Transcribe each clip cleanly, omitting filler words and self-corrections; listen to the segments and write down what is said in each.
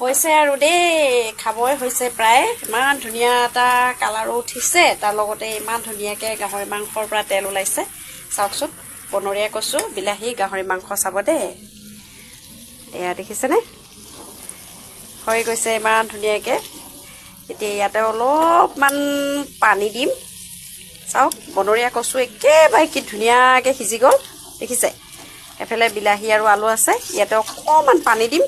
হৈছে আৰু দেই খাবই হৈছে প্ৰায় ইমান ধুনীয়া এটা কালাৰো উঠিছে তাৰ লগতে ইমান ধুনীয়াকৈ গাহৰি মাংসৰ পৰা তেল ওলাইছে চাওকচোন বনৰীয়া কচু বিলাহী গাহৰি মাংস চাব দেই এয়া দেখিছেনে হৈ গৈছে ইমান ধুনীয়াকৈ এতিয়া ইয়াতে অলপমান পানী দিম চাওক বনৰীয়া কচু একেবাৰে কি ধুনীয়াকৈ সিজি গ'ল দেখিছে এফালে বিলাহী আৰু আলু আছে ইয়াতে অকণমান পানী দিম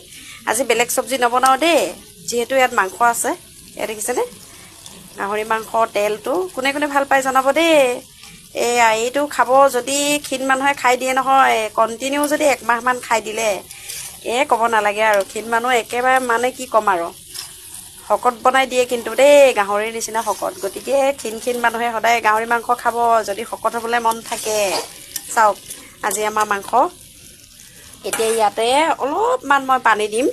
আজি বেলেগ চব্জি নবনাও দেই যেহেতু ইয়াত মাংস আছে ইয়াত দেখিছেনে গাহৰি মাংস তেলটো কোনে কোনে ভাল পায় জনাব দেই এইটো খাব যদি ক্ষীণ মানুহে খাই দিয়ে নহয় কণ্টিনিউ যদি একমাহমান খাই দিলে ক'ব নালাগে আৰু ক্ষীণ মানুহ একেবাৰে মানে কি ক'ম আৰু শকত বনাই দিয়ে কিন্তু দেই গাহৰিৰ নিচিনা শকত গতিকে ক্ষীণ মানুহে সদায় গাহৰি মাংস খাব যদি শকত হ'বলৈ মন থাকে চাওক আজি আমাৰ মাংস এতিয়া ইয়াতে অলপমান মই পানী দিম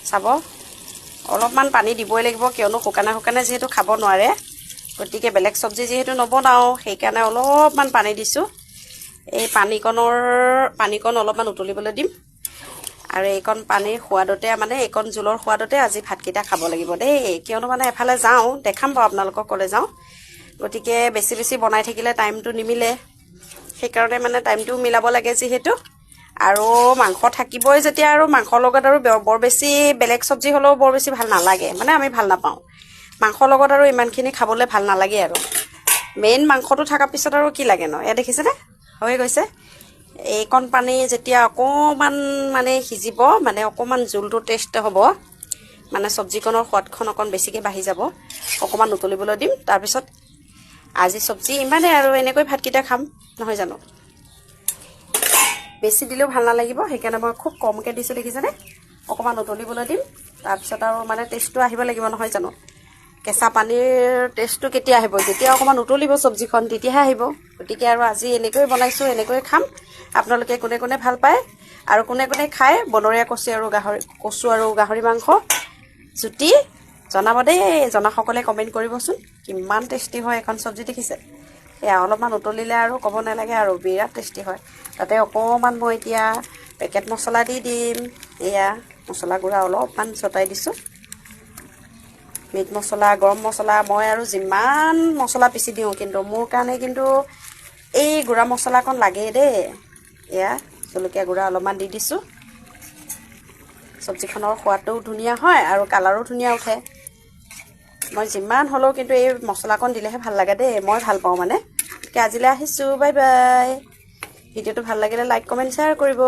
চাব অলপমান পানী দিবই লাগিব কিয়নো শুকানে যিহেতু খাব নোৱাৰে গতিকে বেলেগ চব্জি যিহেতু নবনাওঁ সেইকাৰণে অলপমান পানী দিছোঁ এই পানীকণ অলপমান উতলিবলৈ দিম আৰু এইকণ পানীৰ সোৱাদতে মানে এইকণ জোলৰ সোৱাদতে আজি ভাতকেইটা খাব লাগিব দেই কিয়নো মানে এফালে যাওঁ দেখাম বাৰু আপোনালোকক ক'লে যাওঁ গতিকে বেছি বনাই থাকিলে টাইমটো নিমিলে সেইকাৰণে মানে টাইমটো মিলাব লাগে যিহেতু আৰু মাংস থাকিবই যেতিয়া আৰু মাংসৰ লগত আৰু বৰ বেছি বেলেগ চব্জি হ'লেও বৰ বেছি ভাল নালাগে মানে আমি ভাল নাপাওঁ মাংসৰ লগত আৰু ইমানখিনি খাবলৈ ভাল নালাগে আৰু মেইন মাংসটো থকাৰ পিছত আৰু কি লাগে ন এয়া দেখিছেনে হৈ গৈছে এইকণ পানী যেতিয়া অকণমান মানে সিজিব মানে অকণমান জোলটো টেষ্ট হ'ব মানে চব্জিকণৰ সোৱাদখন অকণ বেছিকৈ বাঢ়ি যাব অকণমান উতলিবলৈ দিম তাৰপিছত আজি চব্জি ইমানে আৰু এনেকৈ ভাতকেইটা খাম নহয় জানো বেছি দিলেও ভাল নালাগিব সেইকাৰণে মই খুব কমকৈ দিছোঁ দেখিছেনে অকণমান উতলিবলৈ দিম তাৰপিছত আৰু মানে টেষ্টটো আহিব লাগিব নহয় জানো কেঁচা পানীৰ টেষ্টটো কেতিয়া আহিব যেতিয়া অকণমান উতলিব চব্জিখন তেতিয়াহে আহিব গতিকে আৰু আজি এনেকৈ বনাইছোঁ এনেকৈ খাম আপোনালোকে কোনে কোনে ভাল পায় আৰু কোনে কোনে খায় বনৰীয়া কচু আৰু গাহৰি মাংস জুতি জনাব দেই জনাসকলে কমেণ্ট কৰিবচোন কিমান টেষ্টি হয় এখন চব্জি দেখিছে এয়া অলপমান উতলিলে আৰু ক'ব নালাগে আৰু বিৰাট টেষ্টি হয় তাতে অকণমান মই এতিয়া পেকেট মছলা দি দিম এয়া মছলা গুড়া অলপমান ছটাই দিছোঁ মিট মছলা গৰম মছলা মই আৰু যিমান মছলা পিচি দিওঁ কিন্তু মোৰ কাৰণে কিন্তু এই গুড়া মছলাকণ লাগেই দেই এয়া জলকীয়া গুড়া অলপমান দি দিছোঁ চব্জিখনৰ সোৱাদটোও ধুনীয়া হয় আৰু কালাৰো ধুনীয়া উঠে মই যিমান হ'লেও কিন্তু এই মছলাকণ দিলেহে ভাল লাগে দেই মই ভাল পাওঁ মানে আজিলৈ আহিছোঁ বাই বাই ভিডিঅ'টো ভাল লাগিলে লাইক কমেণ্ট শ্বেয়াৰ কৰিব